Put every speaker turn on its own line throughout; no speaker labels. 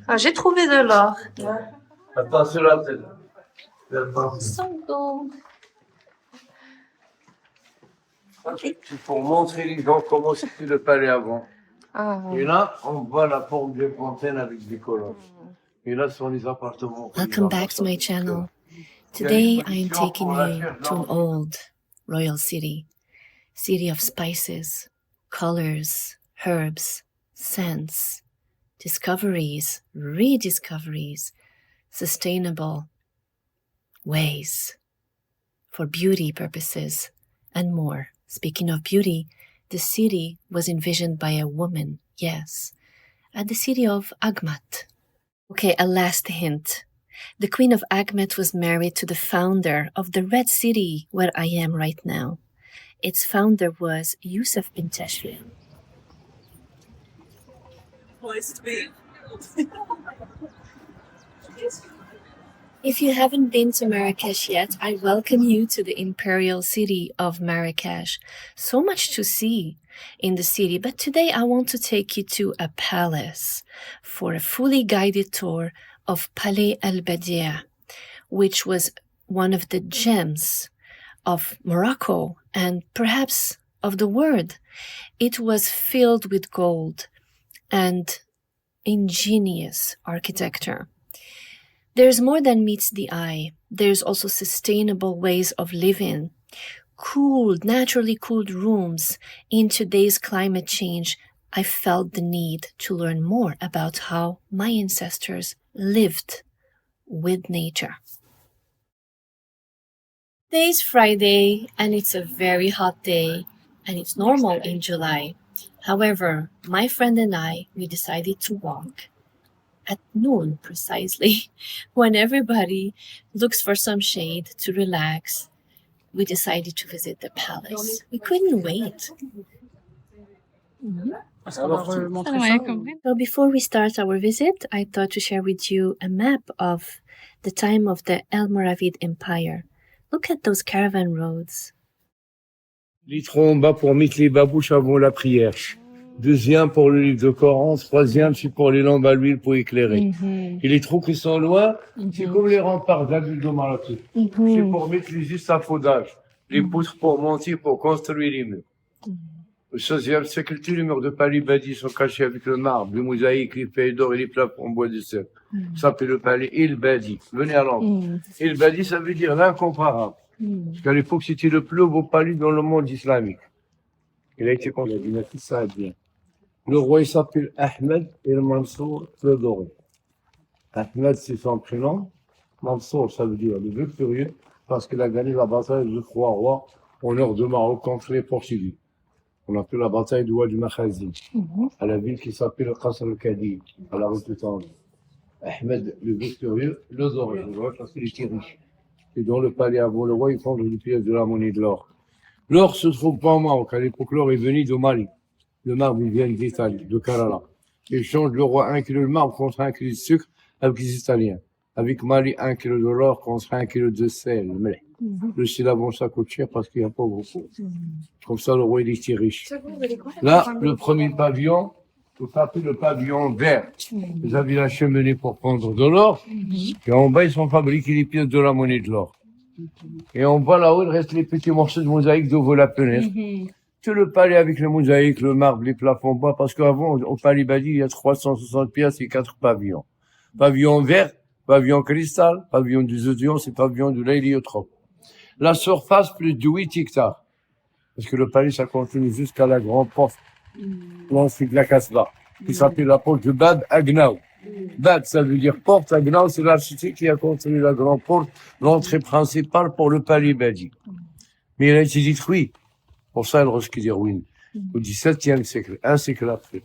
Ah, j'ai trouvé de l'or.
Attention la tête. Attention.
Some gold.
C'est pour montrer les gens comment c'était le palais avant.
Ah.
Et là, on voit la forme d'une fontaine avec des colonnes. Et là, ce sont les appartements.
Welcome back to my channel. Today I am taking you to an old royal city of spices, colors, herbs, scents, discoveries, rediscoveries, sustainable ways for beauty purposes, and more. Speaking of beauty, the city was envisioned by a woman, yes, at the city of Agmat. Okay, a last hint. The Queen of Agmat was married to the founder of the Red City where I am right now. Its founder was Yusuf bin Tashfin. If you haven't been to Marrakesh yet, I welcome you to the imperial city of Marrakesh. So much to see in the city, but today I want to take you to a palace for a fully guided tour of Palais al-Badia, which was one of the gems of Morocco and perhaps of the world. It was filled with gold and ingenious architecture. There's more than meets the eye. There's also sustainable ways of living, cooled, naturally cooled rooms. In today's climate change, I felt the need to learn more about how my ancestors lived with nature. Today's Friday, and it's a very hot day, and it's normal in July. However, my friend and I, we decided to walk at noon precisely, when everybody looks for some shade to relax. We decided to visit the palace. We couldn't wait. So before we start our visit, I thought to share with you a map of the time of the Almoravid Empire. Look at those caravan roads.
Litron en bas pour mettre les babouches avant la prière. Deuxième pour le livre de Coran. Troisième, c'est pour les lampes à l'huile pour éclairer. Et les trous qui sont loin, c'est comme les remparts d'Abul de Marrakech. C'est pour mettre les échafaudages, les poutres pour monter, pour construire les murs. Au XVIe siècle, tous les murs de Palais Badi sont cachés avec le marbre, les mosaïques, les feuilles d'or et les plafonds en bois de cèdre. Ça s'appelle le Palais El Badi. Venez à l'endroit. El Badi, ça veut dire l'incomparable. Parce qu'à l'époque, c'était le plus beau palais dans le monde islamique. Il a été construit, il a fait ça bien. Le roi, il s'appelle Ahmed El Mansour le Doré. Ahmed, c'est son prénom. Mansour, ça veut dire le victorieux, parce qu'il a gagné la bataille de trois rois au nord de Maroc contre les Portugais. On appelle la bataille du roi du Makhazin, à la ville qui s'appelle Qasr al-Kadi, à la route de Tanger. Ahmed, le victorieux, le Doré, le roi, parce qu'il était riche. Et dans le palais avant le roi, il prend des pièces de la monnaie de l'or. L'or se trouve pas au Maroc. À l'époque, l'or est venu de Mali. Le marbre, il vient d'Italie, de Kerala. Il change le roi 1 kilo de marbre contre 1 kilo de sucre avec les Italiens. Avec Mali, 1 kilo de l'or contre 1 kilo de sel. Mais le sel avant, ça coûte cher parce qu'il n'y a pas beaucoup. Comme ça, le roi, il était riche. Là, le premier pavillon, vous tapez le pavillon vert. Vous avez la cheminée pour prendre de l'or. Et en bas, ils sont fabriqués les pièces de la monnaie de l'or. Et en bas, là-haut, il reste les petits morceaux de mosaïque de vos lapinaires. Tout le palais avec le mosaïque, le marbre, les plafonds bas, parce qu'avant, au palais Badi, il y a 360 pièces et 4 pavillons. Pavillon vert, pavillon cristal, pavillon des audiences et pavillon de l'héliotrope. La surface, plus de 8 hectares. Parce que le palais, ça continue jusqu'à la grande porte, l'ensuite de la Kasbah, qui s'appelle la porte de Bab Agnaou. Bab, ça veut dire porte. Agnaou, c'est l'architecte qui a construit la grande porte, l'entrée principale pour le palais Badi. Mais il a été détruit. Pour ça, le qui dit ruine. Au XVIIe siècle, un siècle après,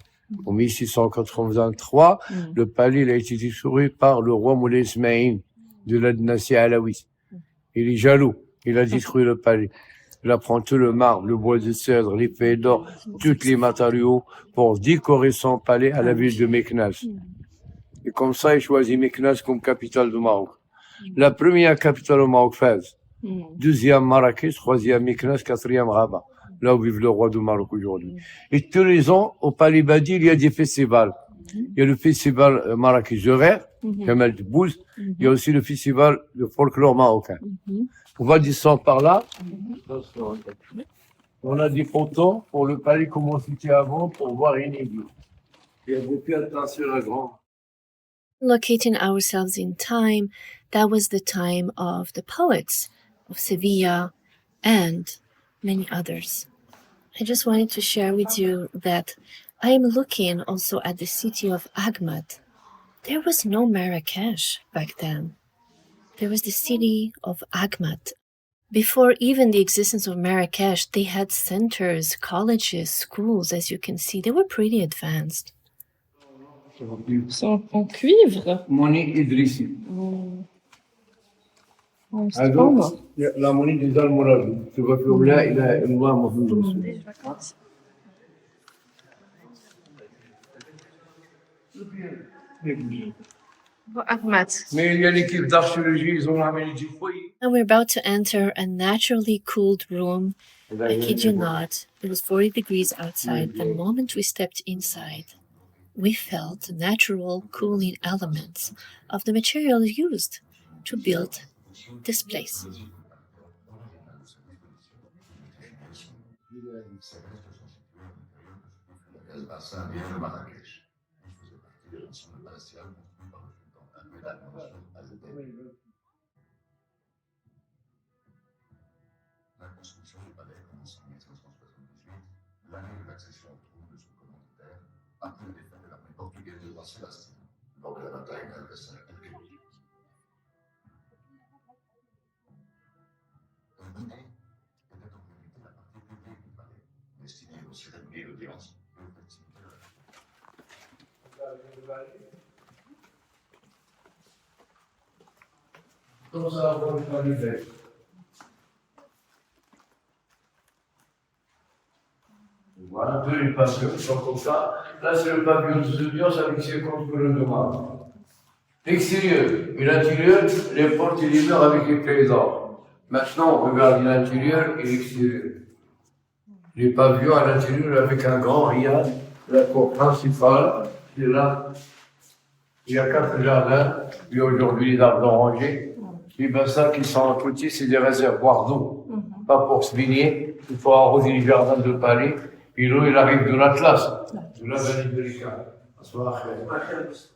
en 1683, le palais il a été détruit par le roi Moulay Ismaïl de la dynastie Alaouite. Il est jaloux. Il a détruit le palais. Il apprend tout le marbre, le bois de cèdre, les feuilles d'or, tous les matériaux pour décorer son palais à la ville de Meknès. Et comme ça, il choisit Meknès comme capitale du Maroc. La première capitale au Maroc, Fès. Deuxième, Marrakech. Troisième, Meknès. Quatrième, Rabat. Là où vive le roi du Maroc aujourd'hui. Et tous les ans, au Palais Badi, il y a des festivals. Il y a le festival Marrakech de Rire, Kamel Debouze. Il y a aussi le festival de folklore marocain. On va descendre par là. On a des pontons pour le palais comment c'était avant pour voir une église. Il y a beaucoup attention à grand.
Locating ourselves in time, that was the time of the poets of Sevilla and many others. I just wanted to share with you that I am looking also at the city of Agmat. There was no Marrakesh back then. There was the city of Agmat. Before even the existence of Marrakesh, they had centers, colleges, schools, as you can see. They were pretty advanced.
C'est en cuivre.
Monnaie Idrissi.
C'est pas moi.
La monnaie des Almoravides. Tu vois que là, il a une loi mauvaise. Mais il y a l'équipe d'archéologie, ils ont ramené du foyer.
Now we're about to enter a naturally cooled room. I kid you not, it was 40 degrees outside. The moment we stepped inside, we felt the natural cooling elements of the material used to build this place.
La construction du palais commence en 1578, l'année de l'accession au trône de son commanditaire, après le défaite de l'armée portugaise de roi Sébastien, lors de la bataille d'Alcácer-Quibdó. Un bonnet était en réalité la partie publique du palais, destinée aux cérémonies d'audience et aux festivités de la fête.
Comme ça, on va faire l'hiver. Voilà un peu les pavillons qui sont comme ça. Là, c'est le pavillon des audiences avec ses comptes gouvernements. L'extérieur et l'intérieur, les portes et les murs avec les plaisants. Maintenant, on regarde l'intérieur et l'extérieur. Les pavillons à l'intérieur avec un grand riad, la cour principale, c'est là. Il y a 4 jardins, il y a aujourd'hui les arbres d'oranger. Les bassins qui sont à côté, c'est des réservoirs d'eau. Pas pour se baigner, il faut arroser les jardins de palais. Et l'eau, il arrive de l'Atlas, de la vallée de l'Écart.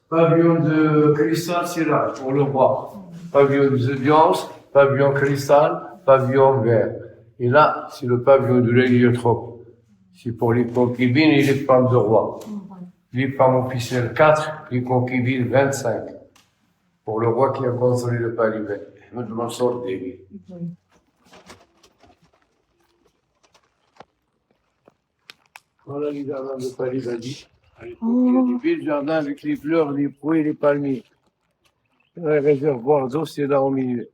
Pavillon de cristal, c'est là, pour le roi. Pavillon des audiences, pavillon cristal, pavillon vert. Et là, c'est le pavillon de l'héliotrope. C'est pour les concubines et les femmes de roi. Les femmes officielles 4, les concubines 25. Pour le roi qui a construit le palais vert. Ahmed Mansour Déby. Voilà les jardins de Paris Badi. Il y a des belles jardins avec les fleurs, les fruits et les palmiers. Les réservoirs d'eau, c'est là au milieu.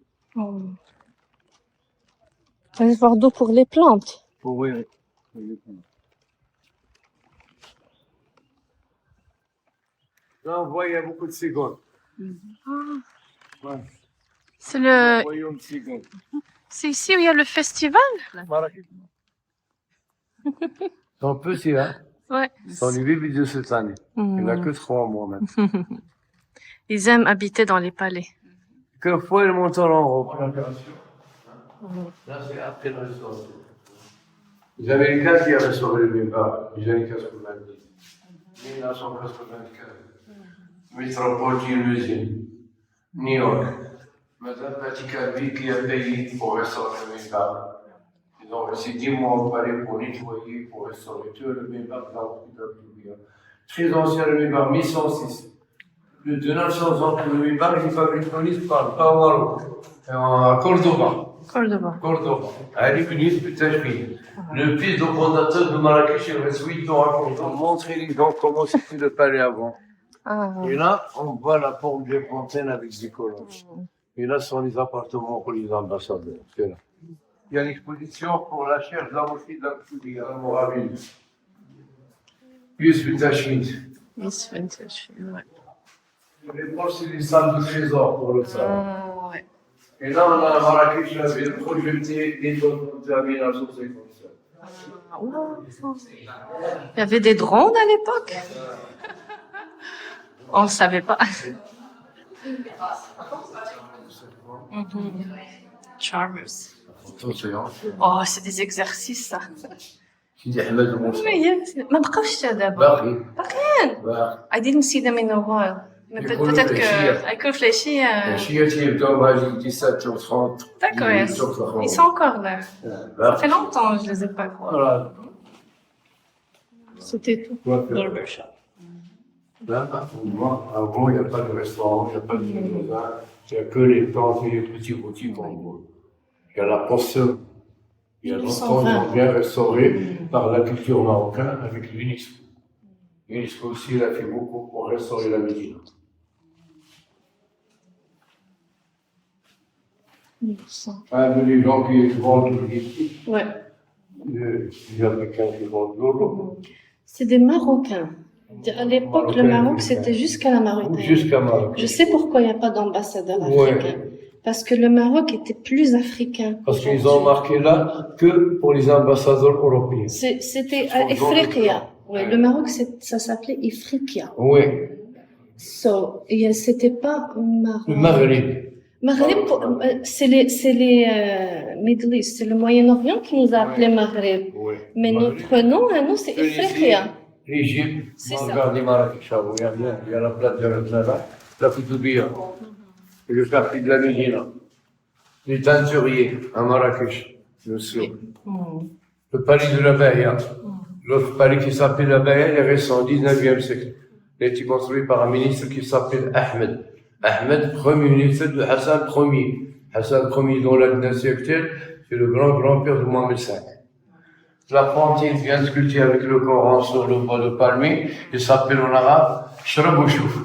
Réservoir d'eau pour les plantes.
Oui. Là, on voit, il y a beaucoup de cigognes. Ouais.
C'est le.
Royaume de cigognes.
C'est ici où il y a le festival.
Marrakech. T'en peux, c'est là.
Ouais.
Dans les vies de cette année. Il n'y en a que 3 mois maintenant.
Ils aiment habiter dans les palais.
Quelquefois, ils montent en haut. Là, c'est après la restauration. Les Américains qui avaient restauré le Mimbar, les années 90. 1995. Métropole tunisienne. New York. Madame Vatican qui a payé pour restaurer le Mimbar. Ils ont reçu 10 mois au palais pour nettoyer, pour restaurer tout le Mimbar dans le très ancien le Mimbar, 1106. Plus de 900 ans que le Mimbar, il est fabriqué en Espagne, pas au Maroc, à Cordoba. Cordoba. À l'église de Tajmir. Le fils du fondateur de Marrakech, il reste 8 ans à Cordoba. Montrer les gens comment c'était le palais avant. Et là, on voit la forme des fontaines avec des colonnes. Et là, ce sont les appartements pour les ambassadeurs. C'est là. Il y a une exposition pour la chaire de la mosquée de la Koudia, à Moraville. Yusuf Tachmid.
Ouais.
Les proches, c'est les salles de trésor pour le salon.
Ouais.
Et là, on a à Marrakech, il avait projeté les drones de 1957.
Il y avait des drones à l'époque. On ne savait pas. Charmers. Oh, c'est des exercices, ça.
سيدي أحمد الموسى.
ما بقاوش دابا.
باقي.
باقيين. I didn't see them in a while. Mais peut-être que يكونوا في العشية.
العشية تيبداو مع 17h30.
D'accord, ils sont encore là. Ça fait longtemps que je les ai pas vus.
Voilà.
C'était tout. Barbershop.
Là, avant, il n'y a pas de restaurant, il n'y a pas de magasin, il n'y a que les plantes et les petits boutiques en gros. Il y a la poste, il y a longtemps, ils ont bien restauré par la culture marocaine avec l'UNESCO. L'UNESCO aussi, il a fait beaucoup pour restaurer la Médine. Les gens qui vendent les petits,
Ouais.
les Africains qui vendent l'eau.
C'est des Marocains. À l'époque, le Maroc, c'était jusqu'à la Mauritanie.
Jusqu'à Maroc.
Je sais pourquoi il n'y a pas d'ambassadeur africain. Parce que le Maroc était plus africain.
Parce qu'ils ont marqué là que pour les ambassadeurs européens.
C'était à Ifriqiya. Ouais, le Maroc, ça s'appelait Ifriqiya.
Oui.
So, c'était pas Maroc.
Le Maghreb.
Maghreb, c'est les Middle East, c'est le Moyen-Orient qui nous a appelés Maghreb.
Oui.
Mais notre nom, à nous, c'est Ifriqiya.
L'Égypte,
C'est ça.
regardez Marrakech, il y a la place de la Koutoubia, le quartier de la Médina, les teinturiers à Marrakech, bien sûr. Le palais de la Bahia, l'autre palais qui s'appelle la Bahia, il est récent, 19e siècle. Il a été construit par un ministre qui s'appelle Ahmed. Ahmed, premier ministre de Hassan Ier. Hassan Ier, dans la dynastie actuelle, c'est le grand-grand-père de Mohamed V. La plantine vient sculptée avec le Coran sur le bois de palmier, il s'appelle en arabe Shrab ou Chouf.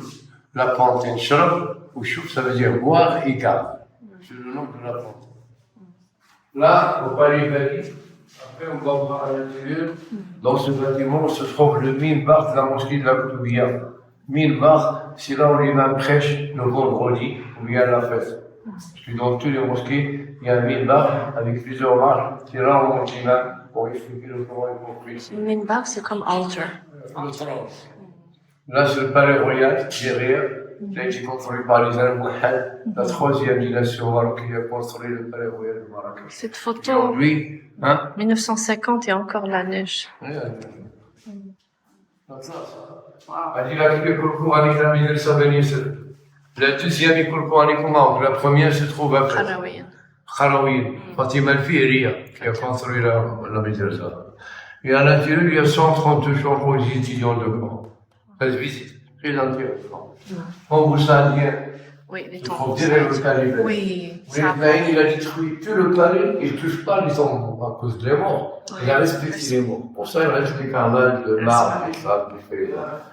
La plantine Shrab ou Chouf, ça veut dire boire et garde. C'est le nom de la plantine. Là, au palais Bali, après on va voir à l'intérieur, dans ce bâtiment se trouve le minbar de la mosquée de la Koutoubia. Minbar, c'est là où l'imam prêche le vendredi, où il y a la fête. Parce que dans toutes les mosquées, il y a un minbar avec plusieurs marches, c'est là où on l'imam pour expliquer le Coran et pour prier.
Minbar, c'est comme altar.
Là, c'est le palais royal, derrière. Il a été construit par les Almohades, la troisième dynastie marocaine qui a construit le palais royal de Marrakech.
Cette photo,
Aujourd'hui, hein?
1950, il y a encore la neige.
Il a fait le Coran avec la 1927. La deuxième école coranique au Maroc, la première se trouve après.
Kharaouian.
Kharaouian, Fatima al-Fihriya, qui a construit la médresa. Et à l'intérieur, il y a 132 chambres aux étudiants de Coran. Faites visite, très intéressant. En Boussandien,
Oui, les
se trouve derrière le palais.
Oui,
Il a détruit tout le palais, il ne touche pas les tombes à cause des morts. Il a respecté les morts. Pour ça, il reste des carnages de marbre, des sables,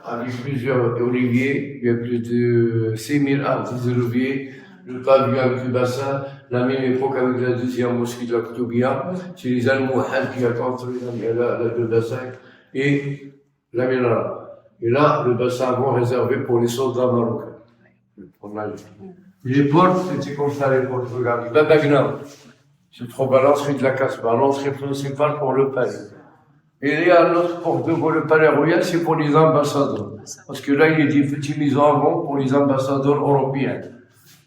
avec plusieurs oliviers. Il y a plus de 6000 arbres d'oliviers. Le pavillon avec le bassin, la même époque avec la deuxième mosquée de la Koutoubia. C'est les Almohades qui ont construit le bassin et la Ménara. Et là, le bassin avant réservé pour les soldats marocains. Les portes, c'était comme ça les portes, regardez. Babagna, se trouve à l'entrée de la Casbah, l'entrée principale pour le palais. Et il y a l'autre porte devant le palais royal, c'est pour les ambassadeurs. Parce que là, il y a des petits maisons avant pour les ambassadeurs européens.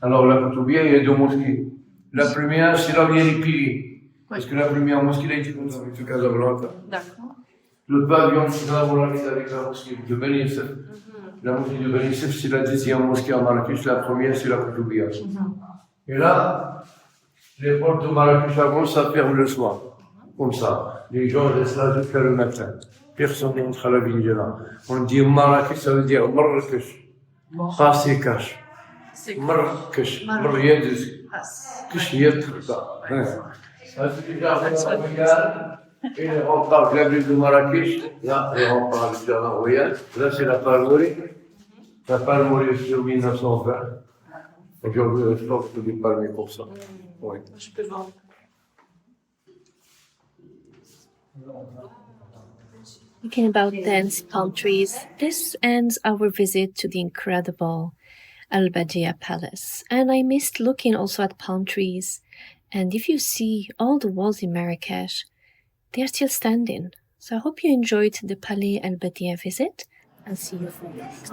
Alors, la Koutoubia, il y a deux mosquées. La première, c'est là où il y a les piliers. Parce que la première mosquée, elle a été construite à Casablanca.
D'accord.
Le pavillon, c'est là où on arrive avec la mosquée de Ben Youssef. La mosquée de Ben Youssef, c'est la deuxième mosquée à Marrakech, la première, c'est la Koutoubia. Et là, les portes de Marrakech avant, ça ferme le soir. Comme ça. Les gens restent là jusqu'à le matin. Personne n'entre à la ville de là. On dit Marrakech, ça veut dire Marrakech. Pas c'est cache. Marrakech. Marrakech. Qu'est-ce qu'il y a de tout ça? Ça, c'est le jardin royal. Et les remparts de la ville de Marrakech. Là, les remparts du jardin royal. Là, c'est la palmerie. La palmerie sur 1920. Aujourd'hui, je pense que des palmiers pour ça. Oui.
Je peux voir. Speaking about dance countries, this ends our visit to the incredible Al-Badia Palace. And I missed looking also at palm trees. And if you see all the walls in Marrakesh, they are still standing. So I hope you enjoyed the Palais Al-Badia visit.
I'll see you for next.